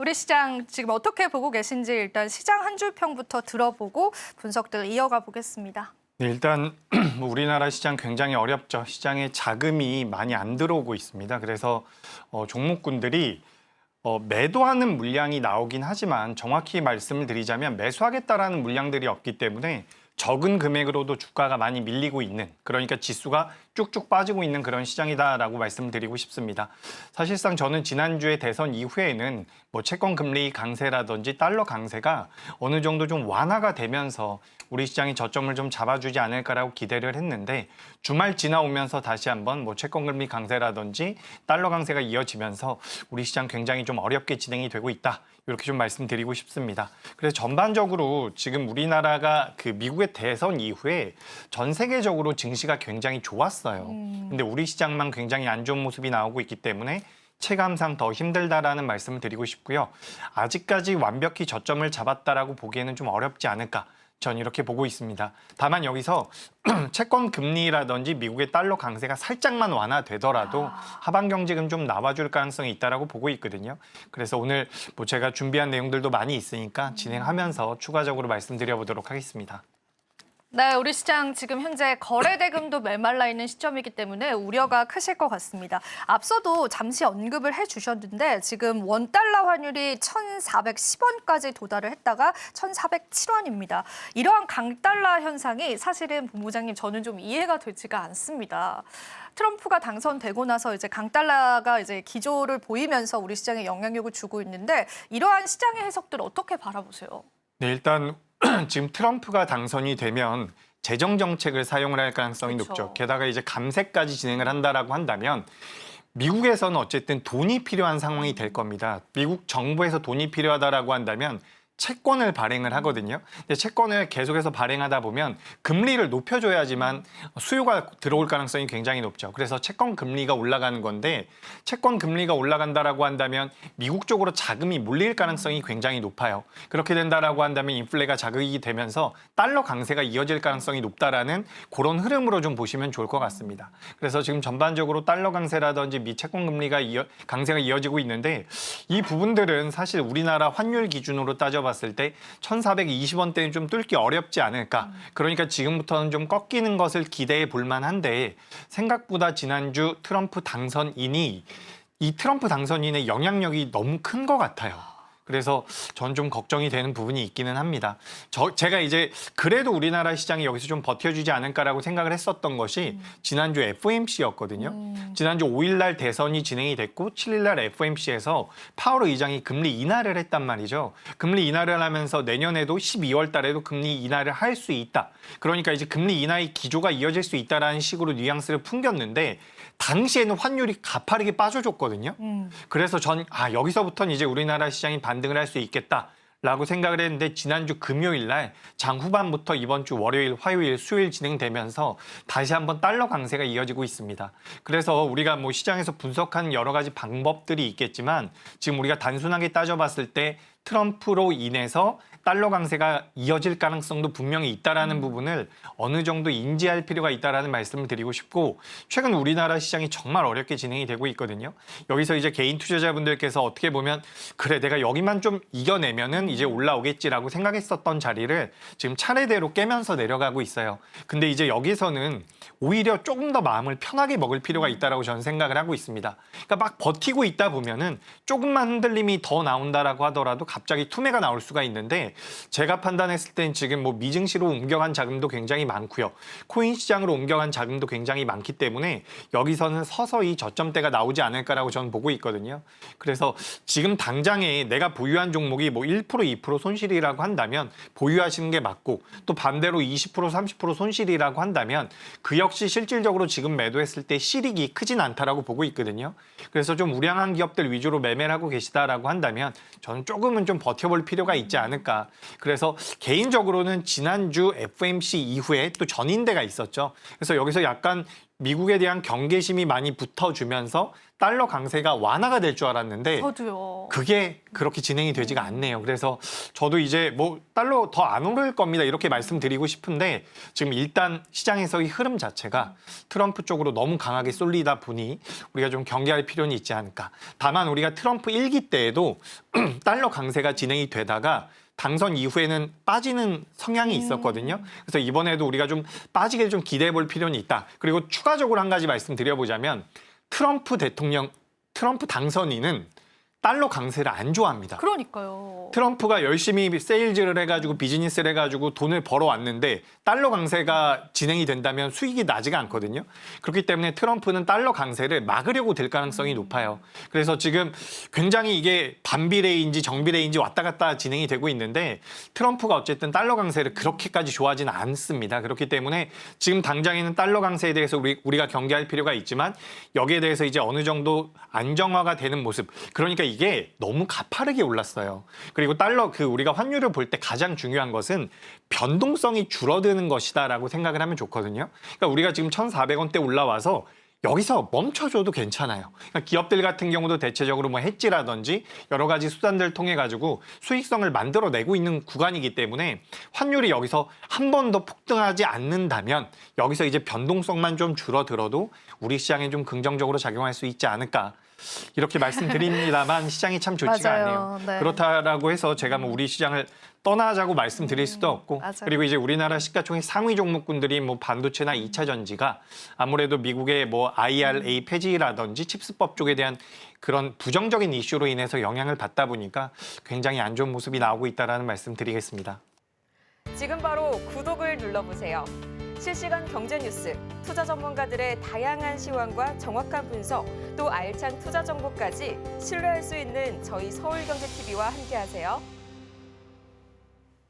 우리 시장 지금 어떻게 보고 계신지 일단 시장 한 줄 평부터 들어보고 분석들 이어가 보겠습니다. 네, 일단 우리나라 시장 굉장히 어렵죠. 시장에 자금이 많이 안 들어오고 있습니다. 그래서 종목군들이 매도하는 물량이 나오긴 하지만 정확히 말씀을 드리자면 매수하겠다라는 물량들이 없기 때문에 적은 금액으로도 주가가 많이 밀리고 있는, 그러니까 지수가 쭉쭉 빠지고 있는 그런 시장이다라고 말씀을 드리고 싶습니다. 사실상 저는 지난주에 대선 이후에는 채권 금리 강세라든지 달러 강세가 어느 정도 좀 완화가 되면서 우리 시장이 저점을 좀 잡아주지 않을까라고 기대를 했는데, 주말 지나오면서 다시 한번 채권 금리 강세라든지 달러 강세가 이어지면서 우리 시장 굉장히 좀 어렵게 진행이 되고 있다. 이렇게 좀 말씀드리고 싶습니다. 그래서 전반적으로 지금 우리나라가 미국의 대선 이후에 전 세계적으로 증시가 굉장히 좋았어요. 근데 우리 시장만 굉장히 안 좋은 모습이 나오고 있기 때문에 체감상 더 힘들다라는 말씀을 드리고 싶고요. 아직까지 완벽히 저점을 잡았다라고 보기에는 좀 어렵지 않을까. 전 이렇게 보고 있습니다. 다만 여기서 채권 금리라든지 미국의 달러 강세가 살짝만 완화되더라도 하반 경직은 좀 나와줄 가능성이 있다라고 보고 있거든요. 그래서 오늘 제가 준비한 내용들도 많이 있으니까 진행하면서 추가적으로 말씀드려보도록 하겠습니다. 네, 우리 시장 지금 현재 거래 대금도 메말라 있는 시점이기 때문에 우려가 크실 것 같습니다. 앞서도 잠시 언급을 해주셨는데 지금 원달러 환율이 1,410원까지 도달을 했다가 1,407원입니다. 이러한 강달러 현상이 사실은 본부장님 저는 좀 이해가 되지가 않습니다. 트럼프가 당선되고 나서 이제 강달러가 이제 기조를 보이면서 우리 시장에 영향력을 주고 있는데 이러한 시장의 해석들 어떻게 바라보세요? 네, 일단 지금 트럼프가 당선이 되면 재정 정책을 사용을 할 가능성이 높죠. 게다가 이제 감세까지 진행을 한다라고 한다면 미국에서는 어쨌든 돈이 필요한 상황이 될 겁니다. 미국 정부에서 돈이 필요하다라고 한다면 채권을 발행을 하거든요. 근데 채권을 계속해서 발행하다 보면 금리를 높여줘야지만 수요가 들어올 가능성이 굉장히 높죠. 그래서 채권 금리가 올라가는 건데, 채권 금리가 올라간다라고 한다면 미국 쪽으로 자금이 몰릴 가능성이 굉장히 높아요. 그렇게 된다라고 한다면 인플레가 자극이 되면서 달러 강세가 이어질 가능성이 높다라는 그런 흐름으로 좀 보시면 좋을 것 같습니다. 그래서 지금 전반적으로 달러 강세라든지 미 채권 금리가 강세가 이어지고 있는데, 이 부분들은 사실 우리나라 환율 기준으로 따져봤을 때 1,420원대는 좀 뚫기 어렵지 않을까. 그러니까 지금부터는 좀 꺾이는 것을 기대해 볼 만한데, 생각보다 지난주 트럼프 당선인이 이 트럼프 당선인의 영향력이 너무 큰 것 같아요. 그래서 전 좀 걱정이 되는 부분이 있기는 합니다. 제가 이제 그래도 우리나라 시장이 여기서 좀 버텨주지 않을까라고 생각을 했었던 것이 지난주 FOMC였거든요. 지난주 5일 날 대선이 진행이 됐고 7일 날 FOMC에서 파월 의장이 금리 인하를 했단 말이죠. 금리 인하를 하면서 내년에도 12월 달에도 금리 인하를 할 수 있다. 그러니까 이제 금리 인하의 기조가 이어질 수 있다라는 식으로 뉘앙스를 풍겼는데, 당시에는 환율이 가파르게 빠져줬거든요. 그래서 여기서부터는 이제 우리나라 시장이 반등을 할 수 있겠다라고 생각을 했는데, 지난주 금요일 날 장 후반부터 이번 주 월요일, 화요일, 수요일 진행되면서 다시 한번 달러 강세가 이어지고 있습니다. 그래서 우리가 시장에서 분석하는 여러 가지 방법들이 있겠지만, 지금 우리가 단순하게 따져봤을 때 트럼프로 인해서 달러 강세가 이어질 가능성도 분명히 있다라는 부분을 어느 정도 인지할 필요가 있다라는 말씀을 드리고 싶고, 최근 우리나라 시장이 정말 어렵게 진행이 되고 있거든요. 여기서 이제 개인 투자자분들께서 어떻게 보면 그래 내가 여기만 좀 이겨내면은 이제 올라오겠지라고 생각했었던 자리를 지금 차례대로 깨면서 내려가고 있어요. 근데 이제 여기서는 오히려 조금 더 마음을 편하게 먹을 필요가 있다라고 저는 생각을 하고 있습니다. 그러니까 막 버티고 있다 보면은 조금만 흔들림이 더 나온다라고 하더라도 갑자기 투매가 나올 수가 있는데, 제가 판단했을 땐 지금 미증시로 옮겨간 자금도 굉장히 많고요. 코인 시장으로 옮겨간 자금도 굉장히 많기 때문에 여기서는 서서히 저점대가 나오지 않을까라고 저는 보고 있거든요. 그래서 지금 당장에 내가 보유한 종목이 1%, 2% 손실이라고 한다면 보유하시는 게 맞고, 또 반대로 20%, 30% 손실이라고 한다면 그 역시 실질적으로 지금 매도했을 때 실익이 크진 않다라고 보고 있거든요. 그래서 좀 우량한 기업들 위주로 매매를 하고 계시다라고 한다면 저는 조금은 좀 버텨볼 필요가 있지 않을까. 그래서 개인적으로는 지난주 FOMC 이후에 또 전인대가 있었죠. 그래서 여기서 약간 미국에 대한 경계심이 많이 붙어주면서 달러 강세가 완화가 될 줄 알았는데 저도요. 그게 그렇게 진행이 되지가 않네요. 그래서 저도 이제 뭐 달러 더 안 오를 겁니다. 이렇게 말씀드리고 싶은데 지금 일단 시장에서의 흐름 자체가 트럼프 쪽으로 너무 강하게 쏠리다 보니 우리가 좀 경계할 필요는 있지 않을까. 다만 우리가 트럼프 1기 때에도 달러 강세가 진행이 되다가 당선 이후에는 빠지는 성향이 있었거든요. 그래서 이번에도 우리가 좀 빠지길 좀 기대해 볼 필요는 있다. 그리고 추가적으로 한 가지 말씀드려보자면 트럼프 당선인은 달러 강세를 안 좋아합니다. 그러니까요. 트럼프가 열심히 세일즈를 해가지고 비즈니스를 해가지고 돈을 벌어왔는데 달러 강세가 진행이 된다면 수익이 나지가 않거든요. 그렇기 때문에 트럼프는 달러 강세를 막으려고 될 가능성이 높아요. 그래서 지금 굉장히 이게 반비례인지 정비례인지 왔다 갔다 진행이 되고 있는데 트럼프가 어쨌든 달러 강세를 그렇게까지 좋아하지는 않습니다. 그렇기 때문에 지금 당장에는 달러 강세에 대해서 우리가 경계할 필요가 있지만 여기에 대해서 이제 어느 정도 안정화가 되는 모습. 그러니까 이게 너무 가파르게 올랐어요. 그리고 달러 우리가 환율을 볼 때 가장 중요한 것은 변동성이 줄어드는 것이다라고 생각을 하면 좋거든요. 그러니까 우리가 지금 1,400원대 올라와서 여기서 멈춰줘도 괜찮아요. 그러니까 기업들 같은 경우도 대체적으로 뭐 해지라든지 여러 가지 수단들을 통해 가지고 수익성을 만들어내고 있는 구간이기 때문에 환율이 여기서 한 번 더 폭등하지 않는다면 여기서 이제 변동성만 좀 줄어들어도 우리 시장에 좀 긍정적으로 작용할 수 있지 않을까. 이렇게 말씀드립니다만 시장이 참 좋지가 맞아요. 않네요. 네. 그렇다라고 해서 제가 뭐 우리 시장을 떠나자고 말씀드릴 수도 없고 맞아요. 그리고 이제 우리나라 시가총액 상위 종목군들이 뭐 반도체나 2차 전지가 아무래도 미국의 뭐 IRA 폐지라든지 칩스법 쪽에 대한 그런 부정적인 이슈로 인해서 영향을 받다 보니까 굉장히 안 좋은 모습이 나오고 있다라는 말씀 드리겠습니다. 지금 바로 구독을 눌러보세요. 실시간 경제 뉴스, 투자 전문가들의 다양한 시황과 정확한 분석, 또 알찬 투자 정보까지 신뢰할 수 있는 저희 서울경제TV와 함께하세요.